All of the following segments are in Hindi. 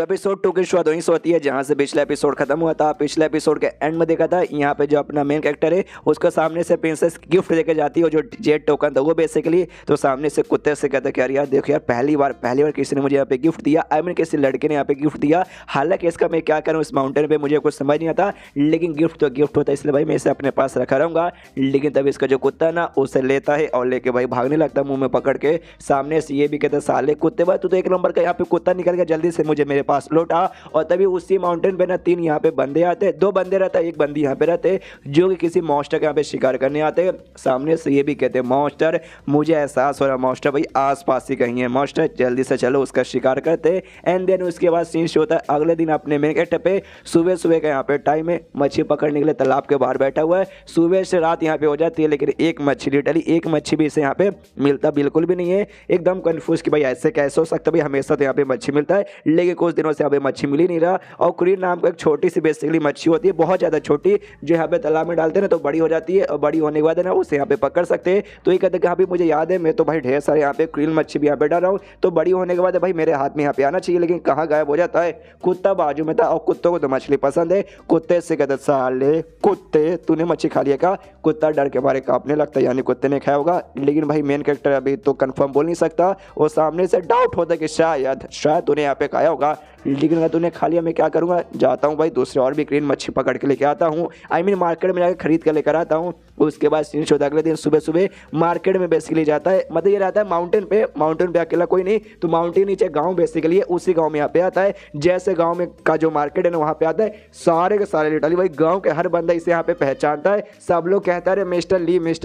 तो एपिसोड 2 की शुरुआत वहीं से होती है जहां से पिछला एपिसोड खत्म हुआ था। पिछले एपिसोड के एंड में देखा था यहाँ पे जो अपना मेन कैरेक्टर है उसको सामने से प्रिंसेस गिफ्ट देके जाती है, जो जेट टोकन था वो बेसिकली। तो सामने से कुत्ते से कहता है कि यार देखो यार पहली बार किसी ने मुझे यहाँ पे गिफ्ट दिया, आई मीन किसी लड़के ने यहाँ पे गिफ्ट दिया। हालांकि इसका मैं क्या करूँ इस माउंटेन पे मुझे कुछ समझ नहीं आता, लेकिन गिफ्ट तो गिफ्ट होता है, इसलिए भाई मैं इसे अपने पास रखा रहूँगा। लेकिन तभी इसका जो कुत्ता है ना उसे लेता है और लेके भाई भागने लगता है मुंह में पकड़ के। सामने से ये भी कहते हैं साले कुत्ते भाई तू तो एक नंबर का यहाँ पे कुत्ता निकल गया, जल्दी से मुझे मेरे पास लौटा। और तभी उसी माउंटेन पे ना 3 यहाँ पे बंदे आते, 2 बंदे रहते, एक बंदी यहाँ पे रहते जो कि किसी मॉन्स्टर के यहाँ पे शिकार करने आते। सामने से ये भी कहते हैं मॉन्स्टर, मुझे एहसास हो रहा मॉन्स्टर भाई आसपास ही कहीं है, मॉन्स्टर जल्दी से चलो उसका शिकार करते। एंड देन उसके बाद सीन शो होता है अगले दिन अपने मेन कैरेक्टर पे। सुबह सुबह का यहाँ पे टाइम है, मच्छी पकड़ने के लिए तालाब के बाहर बैठा हुआ है। सुबह से रात यहाँ पे हो जाती है लेकिन एक मछली डली, एक मच्छी भी इसे यहाँ पे मिलता बिल्कुल भी नहीं है। एकदम कंफ्यूज कि भाई ऐसे कैसे हो सकता है, भाई हमेशा तो यहाँ पे मच्छी मिलता है लेकिन कुछ दिनों से यहाँ पे मच्छी मिल ही नहीं रहा। और क्रीन नाम का एक छोटी सी बेसिकली मच्छी होती है, बहुत ज़्यादा छोटी, जो यहाँ पे तालाब में डालते हैं ना तो बड़ी हो जाती है और बड़ी होने के बाद है ना उसे यहाँ पे पकड़ सकते हैं। तो ये कहते हैं कि हाँ भी मुझे याद है मैं तो भाई ढेर सारे यहाँ पे क्रीन मच्छी भी यहाँ पे डाल रहा हूँ, तो बड़ी होने के बाद भाई मेरे हाथ में यहाँ पे आना चाहिए, लेकिन कहाँ गायब हो जाता है। कुत्ता बाजू में था और कुत्तों को तो मछली पसंद है। कुत्ते से कहते साले कुत्ते तूने मच्छी खा लिया का? कुत्ता डर के मारे कांपने लगता है, यानी कुत्ते ने खाया होगा। लेकिन भाई मेन कैरेक्टर अभी तो कंफर्म बोल नहीं सकता, और सामने से डाउट होता है कि शायद तूने यहाँ पे खाया होगा, लेकिन अगर तूने खा लिया मैं क्या करूँगा, जाता हूँ भाई दूसरे और भी ग्रीन मच्छी पकड़ के लेके आता हूँ, आई मीन मार्केट में जाकर खरीद कर लेकर आता हूँ। उसके बाद सीन होता है अगले दिन सुबह सुबह मार्केट में बेसिकली जाता है, मतलब ये रहता है माउंटेन पे अकेला कोई नहीं, तो माउंटेन नीचे गाँव बेसिकली है, उसी गाँव में यहाँ पे आता है। जैसे गाँव में का जो मार्केट है ना वहाँ पे आता है, सारे के सारे लिटरली भाई गाँव के हर बंदा इसे यहाँ पे पहचानता है। सब लोग कहता है मिस्टर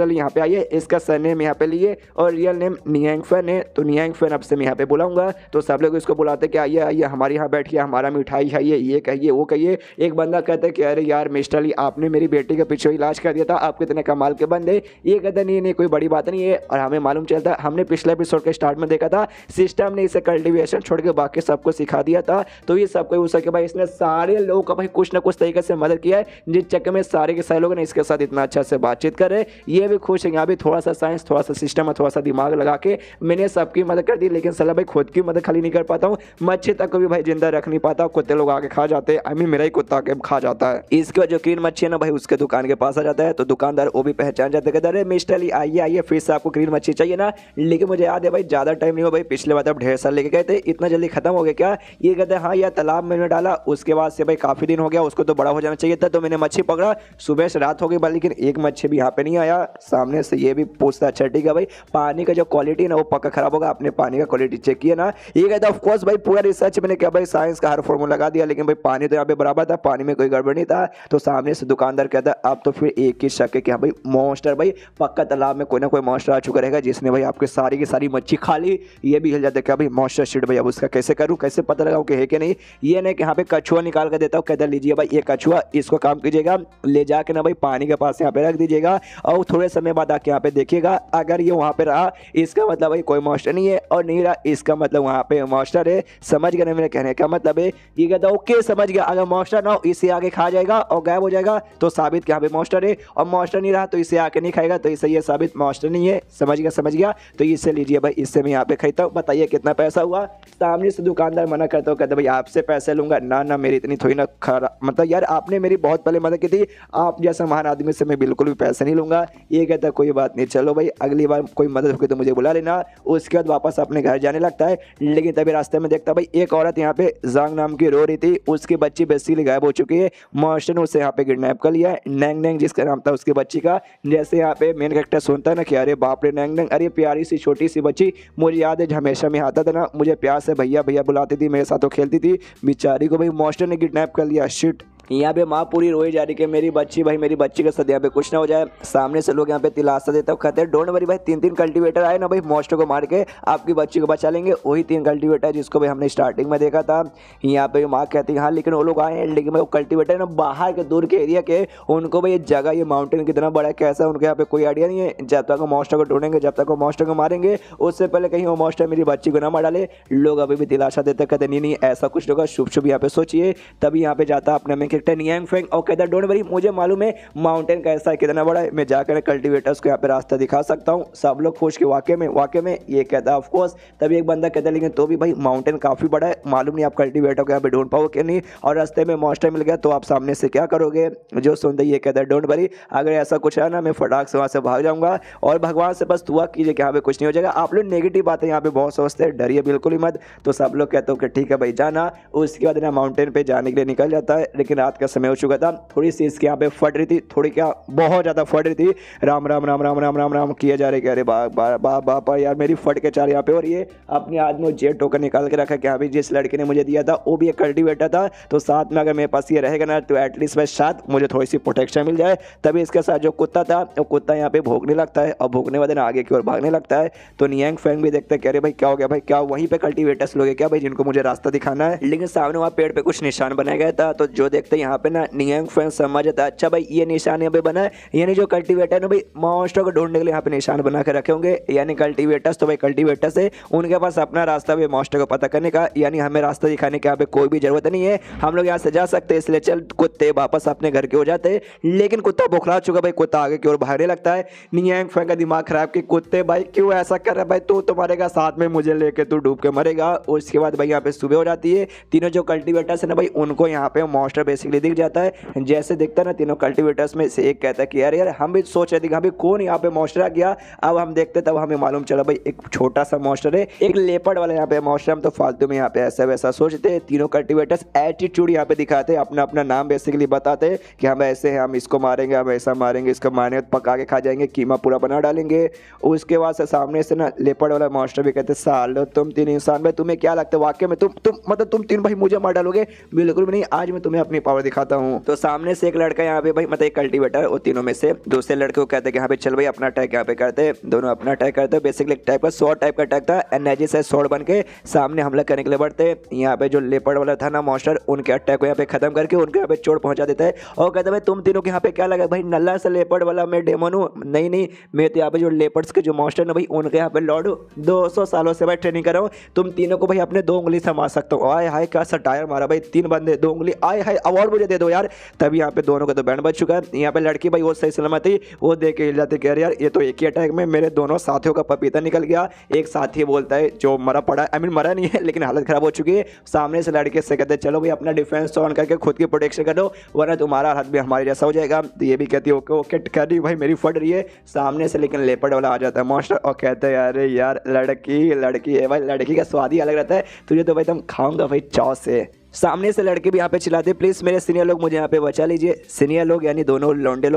ली यहाँ पे आइए, इसका सरनेम यहाँ पे लिए और रियल नेम नियांग फैन है, तो नियांग फैन अब से मैं यहाँ पे बुलाऊंगा। तो सब लोग इसको बुलाते कि आइए आइए हमारे यहाँ बैठिए, हमारा मिठाई खाइए, ये कहिए वो कहिए। एक बंदा कहता है कि अरे यार मिस्टर ली आपने मेरी बेटी के पीछे इलाज कर दिया था, आप कितने कमाल के बंदे। ये कहता नहीं कोई बड़ी बात नहीं है, और हमें मालूम चलता है हमने पिछले एपिसोड के स्टार्ट में देखा था सिस्टम ने इसे कल्टीवेशन छोड़ के बाकी सबको सिखा दिया था। तो ये सबको हो सके भाई इसने सारे लोगों का भाई कुछ ना कुछ तरीके से मदद किया है, जिस चक्कर में सारे के सारे लोग ने इसके साथ इतना अच्छा से बातचीत कर रहे। ये भी खुश है, यहाँ भी थोड़ा सा साइंस, थोड़ा सा सिस्टम, थोड़ा सा दिमाग लगा के मैंने सबकी मदद कर दी, लेकिन सला भाई खुद की मदद खाली नहीं कर पाता हूँ, मच्छी तक को भी भाई जिंदा रख नहीं पाता, कुत्ते लोग आके खा जाते हैं, आई मीन मेरा ही कुत्ता आके खा जाता है। इसके बाद जो क्रीन मच्छी है ना भाई उसके दुकान के पास आ जाता है, तो दुकानदार वो भी पहचान जाते हैं, अरे मिस्टर ली आइए आइए फिर से आपको क्रीन मच्छी चाहिए ना। लेकिन मुझे याद है भाई ज्यादा टाइम नहीं हुआ भाई, पिछले बार आप ढेर साल लेके गए थे, इतना जल्दी खत्म हो गया क्या? ये कहते हैं हाँ यार तालाब में डाला, उसके बाद से भाई काफी दिन हो गया, उसको तो बड़ा हो जाना चाहिए था, तो मैंने मच्छी पकड़ा, सुबह से रात हो गई लेकिन एक मच्छी भी यहाँ पे नहीं आया। सामने से ये भी पूछता अच्छा ठीक है भाई पानी का जो क्वालिटी है ना वो पक्का खराब होगा, आपने पानी का क्वालिटी चेक किया ना? ये कहता है ऑफ कोर्स भाई पूरा रिसर्च मैंने क्या भाई साइंस का हर फॉर्मूला लगा दिया, लेकिन भाई पानी तो यहाँ पे बराबर था, पानी में कोई गड़बड़ नहीं था। तो सामने से दुकानदार कहता है अब तो फिर एक ही शक है कि हाँ भाई मॉन्स्टर, भाई पक्का तालाब में कोई ना कोई मॉन्स्टर आ चुका रहेगा जिसने भाई आपकी सारी की सारी मच्छी खा ली। ये भी हिल जाता है क्या भाई मॉन्स्टर शिट भाई अब उसका कैसे करूँ, कैसे पता लगाऊं कि है कि नहीं। ये नहीं कि यहाँ पे कछुआ निकाल कर देता हूँ, कहता लीजिए भाई ये कछुआ, इसको काम कीजिएगा ले जाके ना भाई पानी के पास यहाँ पे रख दीजिएगा, और थोड़े समय बाद आके यहाँ पे देखिएगा अगर ये वहाँ पे रहा इसका मतलब भाई कोई मॉन्स्टर नहीं है, और नहीं रहा इसका मतलब वहाँ पे मॉन्स्टर है। समझ गया ना मेरे कहने का मतलब है? ये कहता ओके समझ गया, अगर मॉन्स्टर ना हो इसे आगे खा जाएगा और गायब हो जाएगा तो साबित कि यहाँ पे मॉन्स्टर है, और मॉन्स्टर नहीं रहा तो इसे आके नहीं खाएगा तो इसे ये साबित मॉन्स्टर नहीं है। समझ गया तो इससे लीजिए भाई, इससे मैं यहाँ पे खरीदता हूँ, बताइए कितना पैसा हुआ। सामने से दुकानदार मना करता हूँ, कहते भाई आपसे पैसे लूंगा ना मेरी इतनी थोड़ी ना खरा, मतलब यार आपने मेरी बहुत पहले मदद की थी, आप जैसा महान आदमी से मैं बिल्कुल भी पैसे नहीं लूंगा। ये कहता कोई बात नहीं चलो भाई अगली बार कोई मदद होगी तो मुझे बुला लेना। उसके बाद वापस अपने घर जाने लगता है, लेकिन तभी रास्ते में देखता भाई एक औरत यहाँ पे जांग नाम की रो रही थी, उसकी बच्ची बेसिकली गायब हो चुकी है, मॉन्स्टर ने उसे यहाँ पे किडनैप कर लिया है। नैंग नैंग जिसका नाम था उसकी बच्ची का, जैसे यहाँ पे मेन कैरेक्टर सुनता है ना कि अरे बाप रे नैंग नैंग, अरे प्यारी सी छोटी सी बच्ची, मुझे याद है हमेशा में आता था ना मुझे प्यार से भैया भैया बुलाती थी, मेरे साथ तो खेलती थी, बेचारी को भाई मॉन्स्टर ने किडनैप कर लिया। शिट, यहाँ पे माँ पूरी रोई जा रही कि मेरी बच्ची भाई मेरी बच्ची के साथ यहाँ पे कुछ ना हो जाए। सामने से लोग यहाँ पे दिलासा देता हूँ, कहते हैं डोंट वरी भाई 3 कल्टीवेटर आए ना भाई मॉन्स्टर को मार के आपकी बच्ची को बचा लेंगे, वही 3 कल्टीवेटर जिसको भाई हमने स्टार्टिंग में देखा था। यहाँ पे माँ कहती है हाँ लेकिन वो लोग आए हैं, लेकिन भाई वो कल्टीवेटर ना बाहर के दूर के एरिया के, उनको भाई ये जगह ये माउंटेन कितना बड़ा है कैसा है उनके यहाँ पे कोई आइडिया नहीं है। जब तक वो मॉन्स्टर को ढूंढेंगे, जब तक वो मॉन्स्टर को मारेंगे, उससे पहले कहीं वो मॉन्स्टर मेरी बच्ची को ना मार डाले। लोग अभी भी दिलासा देते कहते नहीं ऐसा कुछ होगा, शुभ शुभ यहाँ पे सोचिए। तभी यहाँ पे जाता अपने में देखते हैं नियांग फेंग और कहता है डोंट वरी, मुझे मालूम है माउंटेन कैसा है, कितना बड़ा है, मैं जाकर कल्टीवेटर्स को यहाँ पे रास्ता दिखा सकता हूँ। सब लोग खुश के वाकई में ये कहता है ऑफ कोर्स। तभी एक बंदा कहता है लेकिन तो भी भाई माउंटेन काफ़ी बड़ा है, मालूम नहीं आप कल्टीवेटर को यहाँ पे ढूंढ पाओगे कि नहीं, और रास्ते में मॉन्स्टर मिल गया तो आप सामने से क्या करोगे। जो सुनते ये कहता है डोंट वरी, अगर ऐसा कुछ है ना मैं फटाक से वहाँ से भाग जाऊँगा और भगवान से बस दुआ कीजिए कि यहाँ पे कुछ नहीं हो जाएगा। आप लोग नेगेटिव बातें यहाँ पे बहुत सोचते हैं, डरिए बिल्कुल ही मत। तो सब लोग कहते हो कि ठीक है भाई जाना। उसके बाद ना माउंटेन पे जाने के लिए निकल जाता है, लेकिन रात का समय हो चुका था, थोड़ी सी इसके यहाँ पे फट रही थी, थोड़ी क्या बहुत ज़्यादा फट रही थी। राम राम राम राम राम राम राम किए जा रहे कि अरे बापा यार मेरी फट के चार यहाँ पे। और ये अपने आदमी जेट टोकन निकाल के रखा कि हाँ भाई जिस लड़के ने मुझे दिया था वो भी एक कल्टीवेटर था, तो साथ में अगर मेरे पास ये रहेगा ना तो एटलीस्ट मैं शायद मुझे थोड़ी सी प्रोटेक्शन मिल जाए। तभी इसके साथ जो कुत्ता था वो कुत्ता यहाँ पे भौंकने लगता है और भौंकने वाले आगे की ओर भागने लगता है। तो नियांग फेंग भी देखते हैं कि अरे भाई क्या हो गया भाई, क्या वहीं पे कल्टीवेटर्स लोग क्या भाई जिनको मुझे रास्ता दिखाना है। लेकिन सामने वहाँ पेड़ पे कुछ निशान बनाया गया था, तो जो देखते यहाँ पे ना नियांग फेंग समझ जाता है अच्छा भाई ये निशान यहाँ पे बना है, यानी जो कल्टीवेटर है भाई मॉन्स्टर को ढूंढने के लिए यहाँ पे निशान बना के रखे होंगे, यानी कल्टीवेटर्स तो भाई कल्टीवेटर्स है, उनके पास अपना रास्ता भी मॉन्स्टर को पता करने का, यानी हमें रास्ता दिखाने की यहाँ पे कोई भी जरूरत नहीं है, हम लोग यहाँ से जा सकते हैं। इसलिए चल कुत्ते वापस अपने घर के हो जाते हैं। लेकिन कुत्ता बुखला चुका भाई, कुत्ता आगे की ओर भागने लगता है। नियांग फेंग का दिमाग खराब कि कुत्ते भाई क्यों ऐसा कर रहा है भाई, तू तो मरेगा साथ में मुझे लेके तू डूब के मरेगा। उसके बाद भाई यहाँ पे सुबह हो जाती है, तीनों जो कल्टीवेटर्स है ना भाई उनको यहाँ पे मॉन्स्टर बेसिकली दिख जाता है। जैसे दिखता है ना तीनों कल्टीवेटर्स में से एक कहता है कि यार यार हम भी सोच रहे थे कि कौन यहाँ पे मॉन्स्टर आ गया। अब हम देखते तब हमें मालूम चला भाई एक छोटा सा मॉन्स्टर है, एक लेपर्ड वाला यहाँ पे मॉन्स्टर। हम तो फालतू में यहाँ पे ऐसा वैसा सोचते हैं। तीनों कल्टीवेटर्स एटीट्यूड यहाँ पे दिखाते हैं, अपना अपना नाम बेसिकली बताते हैं कि हम ऐसे हैं, हम इसको मारेंगे, हम ऐसा मारेंगे, इसको मारेंगे पका के खा जाएंगे, कीमा पूरा बना डालेंगे। उसके बाद से सामने से ना लेपर्ड वाला मॉन्स्टर भी कहते सालो तुम तीन इंसान भाई तुम्हें क्या लगता है वाकई में तुम मतलब तुम तीन भाई मुझे मार डालोगे? बिल्कुल भी नहीं, आज मैं तुम्हें अपनी पावर दिखाता हूँ। तो सामने से एक लड़का यहाँ पे भाई मतलब एक कल्टीवेटर वो तीनों में से दूसरे लड़के को कहते हैं कि यहाँ पे चल भाई अपना अटैक यहाँ पे करते, दोनों अपना अटैक करते हैं। बेसिकली एक टाइप का शॉर्ट टाइप का अटैक था, एनर्जी से शॉर्ट बन के सामने हमला करने के लिए बढ़ते। यहाँ पे जो लेपर्ड वाला था ना मॉन्स्टर उनके अटैक को यहाँ पे खत्म करके उनके यहाँ पे चोट पहुंचा देता है और कहता है भाई तुम तीनों के यहाँ पे क्या लगा भाई नल्ला से लेपर्ड वाला मैं डेमन हूँ? नहीं मैं तो यहाँ पे जो लेपर्ड्स के जो मॉन्स्टर ना भाई उनके यहाँ पे लॉर्ड 200 सालों से भाई ट्रेनिंग कर रहा हूँ, तुम तीनों को भाई अपने 2 उंगली से मार सकता हूँ। आय हाय क्या सटायर मारा भाई, 3 बंदे 2 उंगली, आय हाय अवार्ड मुझे दे दो यार। तभी यहाँ पे दोनों का तो बैंड बच चुका है। यहाँ पे लड़की भाई वो सही सलामत थी, वो देख के हिल जाती कह रही यार ये तो एक ही अटैक में मेरे दोनों साथियों का पपीता निकल गया। एक साथी बोलता है जो मरा पड़ा आई मीन मरा नहीं है लेकिन हालत खराब हो चुकी है। सामने से लड़के से कहते चलो भाई अपना डिफेंस ऑन करके खुद की प्रोटेक्शन करो वरना तुम्हारा हाथ भी हमारे जैसा हो जाएगा। तो ये भी कहती है ओके ओके कह रही भाई मेरी फट रही है। सामने से लेकिन लेपर्ड वाला आ जाता है मॉन्स्टर और कहते हैं अरे यार लड़की है भाई, लड़की का स्वाद ही अलग रहता है, तुझे तो भाई तुम खाऊंगा भाई चाव से। सामने से लड़के भी यहाँ पे चिल्लाते प्लीज मेरे सीनियर लोग मुझे यहाँ पे बचा लीजिए। सीनियर लोग यानी दोनों लौंडे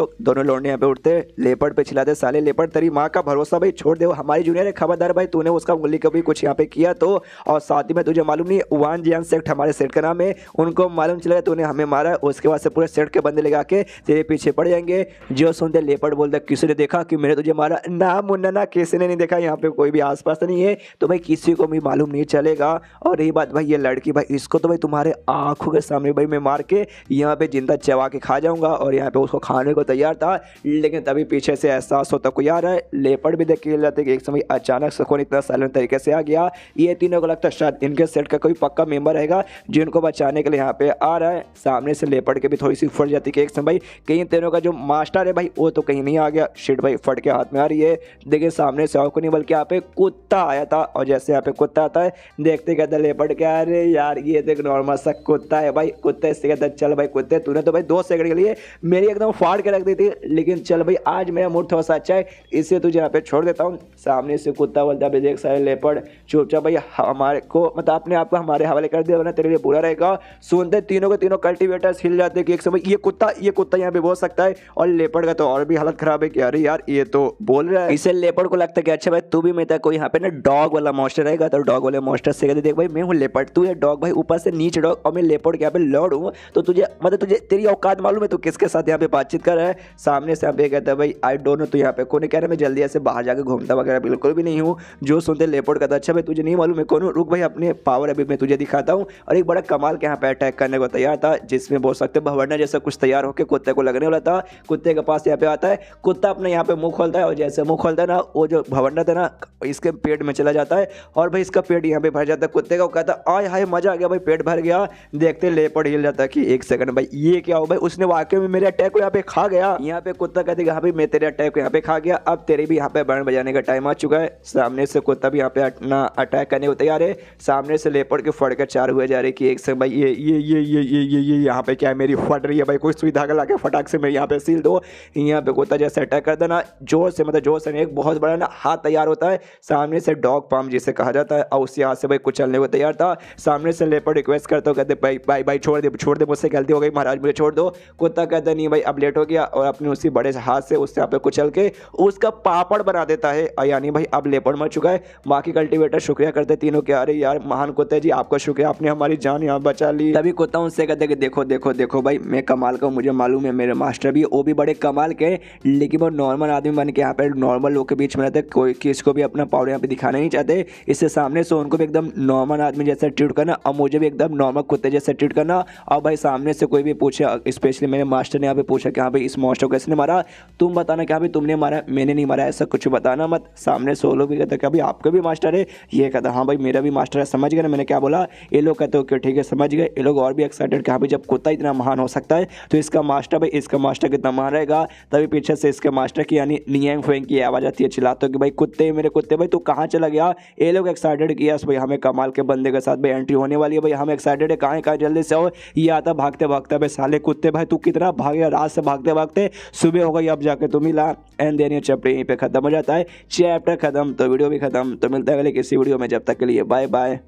यहाँ पे उठते लेपर्ड पे चिल्लाते साले लेपर्ड तेरी माँ का भरोसा भाई छोड़ दे, वो हमारी जूनियर है, खबरदार भाई तूने उसका उंगली कभी कुछ यहाँ पे किया तो। और साथ ही में तुझे मालूम नहीं वन जियान सेक्ट हमारे सेट का नाम है, उनको मालूम चला तूने हमें मारा, उसके बाद से पूरे सेट के बंदे लगा के तेरे पीछे पड़ जाएंगे। जो सुनते लेपर्ड बोलते किसी ने देखा कि मैंने तुझे मारा? ना मुन्ना ना किसी ने नहीं देखा, यहाँ पे कोई भी आसपास नहीं है तो भाई किसी को भी मालूम नहीं चलेगा। और रही बात भाई ये लड़की भाई इसको तो भाई तुम्हारे आंखों के सामने भाई मैं मार के यहाँ पे जिंदा चबा के खा जाऊंगा। और यहाँ पे उसको खाने को तैयार था लेकिन तभी पीछे से एहसास होता कोई आ रहा है। लेपर्ड भी देख के हिल जाते कि एक समय अचानक से कौन इतना साइलेंट तरीके से आ गया। ये तीनों को लगता है शायद इनके सेट का कोई पक्का मेंबर रहेगा जिनको बचाने के लिए यहाँ पे आ रहा है। सामने से लेपर्ड के भी थोड़ी सी फट जाती कि एक समय भाई कहीं तीनों का जो मास्टर है भाई वो तो कहीं नहीं आ गया, शिट भाई फट के हाथ में आ रही है। देखिए सामने से और को नहीं बल्कि यहाँ पे कुत्ता आया था और जैसे यहाँ पे कुत्ता आता है देखते कहते लेपर्ड क्या अरे यार ये तो एक नॉर्मल सा कुत्ता है भाई। कुत्ते से कहता चल भाई कुत्ते तूने तो भाई 2 सेकंड के लिए मेरी एकदम फाड़ के रख दी थी, लेकिन चल भाई आज मेरा मूड थोड़ा सा अच्छा है इससे तुझे यहाँ पे छोड़ देता हूँ। सामने से कुत्ता बोलता है देख सारे लेपर्ड चुपचाप भाई हमारे को मतलब अपने आप को हमारे हवाले कर दिया वरना तेरे लिए बुरा रहेगा। सुनते तीनों के तीनों कल्टीवेटर्स हिल जाते कि एक समय ये कुत्ता यहाँ पे बोल सकता है। और लेपर्ड का तो और भी हालत खराब है कि अरे यार ये तो बोल रहा है। इसे लेपर्ड को लगता है कि अच्छा भाई तू भी मेरा कोई यहाँ पे ना डॉग वाला मॉन्स्टर रहेगा। तो डॉग वाले मॉन्स्टर से कहते देख भाई मैं हूँ लेपर्ड, तू है डॉग भाई ऊपर से नीचे डॉग और मैं लेपर्ड के यहाँ पे लॉर्ड हूँ, तो तुझे मतलब तुझे तेरी औकात मालूम है तू किसके साथ यहाँ पे बातचीत कर रहा है। सामने से यहाँ पे कहता है भाई आई डोंट नो तू यहाँ पे कौन कह रहा है, मैं जल्दी ऐसे बाहर जाकर घूमता वगैरह बिल्कुल भी नहीं हूँ। जो सुनते लेपर्ड कहता अच्छा भाई तुझे नहीं मालूम है कौन हूँ, रुक भाई अपने पावर अभी मैं तुझे दिखाता हूँ। और एक बड़ा कमाल के यहाँ पे अटैक करने को तैयार था जिसमें बोल सकते भवरना जैसा कुछ तैयार होकर कुत्ते को लगने वाला था। कुत्ते के पास यहाँ पे आता है, कुत्ता अपने यहाँ पे मुंह खोलता है और जैसे मुंह खोलता है ना वो जो भवरना था ना इसके पेट में चला जाता है और भाई इसका पेट यहाँ पे भर जाता है। कुत्ते का कहता है आय हाय मजा आ गया भाई पेट भर गया। देखते लेपर्ड हिल जाता है कि एक सेकंड भाई ये क्या हो भाई, उसने वाकई में मेरे अटैक को यहाँ पे खा गया। यहाँ पे कुत्ता कहते कि हाँ भाई मैं तेरे अटैक को यहाँ पे खा गया, अब तेरे भी यहाँ पे बैंड बजाने का टाइम आ चुका है। सामने से कुत्ता भी यहाँ पे अपना अटैक करने को तैयार है। सामने से लेपर्ड के फट के चार हुए जा रहे कि एक सेकंड भाई ये यहाँ पे क्या है, मेरी फट रही है भाई, कोई सुई धागा लाके फटाक से मैं यहाँ पे सील दो। यहाँ पे कुत्ता जैसे अटैक कर देना जोर से, मतलब जोर से एक बहुत बड़ा ना हाथ तैयार होता है। सामने से डॉग पाम जिसे कहा जाता है और उसके हाथ से भाई कुचलने को तैयार था। सामने से लेपर्ड रिक्वेस्ट करता हो, कहते भाई भाई भाई छोड़ दे मुझसे गलती हो गई महाराज मुझे छोड़ दो। कुत्ता कहता नहीं भाई अब लेट हो गया और अपने उसी बड़े हाथ से उससे यहाँ पे कुचल के उसका पापड़ बना देता है। यानी भाई अब लेपर्ड मर चुका है। बाकी कल्टीवेटर शुक्रिया करते तीनों के, अरे यार महान कुत्ते जी आपका शुक्रिया, आपने हमारी जान यहाँ बचा ली। तभी कुत्ता उनसे कहते कि देखो देखो देखो भाई मैं कमाल का हूँ, मुझे मालूम है मेरे मास्टर भी वो भी बड़े कमाल के, लेकिन वो नॉर्मल आदमी बन के यहाँ पे नॉर्मल लोग के बीच में रहते, कोई किसको भी अपना पावर यहाँ पे दिखाना नहीं चाहते। इससे सामने से उनको भी एकदम नॉर्मल आदमी जैसे ट्रीट करना और मुझे भी एकदम नॉर्मल कुत्ते जैसे ट्रीट करना। और भाई सामने से कोई भी पूछे, स्पेशली मेरे मास्टर ने यहाँ पे पूछा कि हाँ भाई इस मॉन्स्टर को किसने मारा, तुम बताना कि हाँ भाई तुमने मारा, मैंने नहीं मारा, ऐसा कुछ बताना मत। सामने से वो लोग भी कहते कि अभी आपका भी मास्टर है, ये कहता हाँ भाई मेरा भी मास्टर है, समझ गए ना मैंने क्या बोला। ये लोग कहते हो ठीक है समझ गए। ये लोग और भी एक्साइटेड कि हाँ भाई जब कुत्ता इतना महान हो सकता है तो इसका मास्टर भाई इसका मास्टर कितना महान रहेगा। तभी पीछे से इसके मास्टर की यानी नियांग फेंग की आवाज़ आती है, चिल्लाते हो कि भाई कुत्ते मेरे कुत्ते भाई तू कहाँ चला गया। ये लोग एक्साइटेड कि यस भाई हमें कमाल के बंदे के साथ भाई एंट्री होने वाली है, भाई हम एक्साइटेड है, कहाँ जल्दी से हो। ये आता भागते भागते भाई साले कुत्ते भाई तू कितना भागेगा, रात से भागते भागते सुबह हो गई अब जाके तू मिला। एंड देन ये चैप्टर यहीं पे खत्म हो जाता है। चैप्टर खत्म तो वीडियो भी खत्म। तो मिलता है अगले किसी वीडियो में, जब तक के लिए बाय बाय।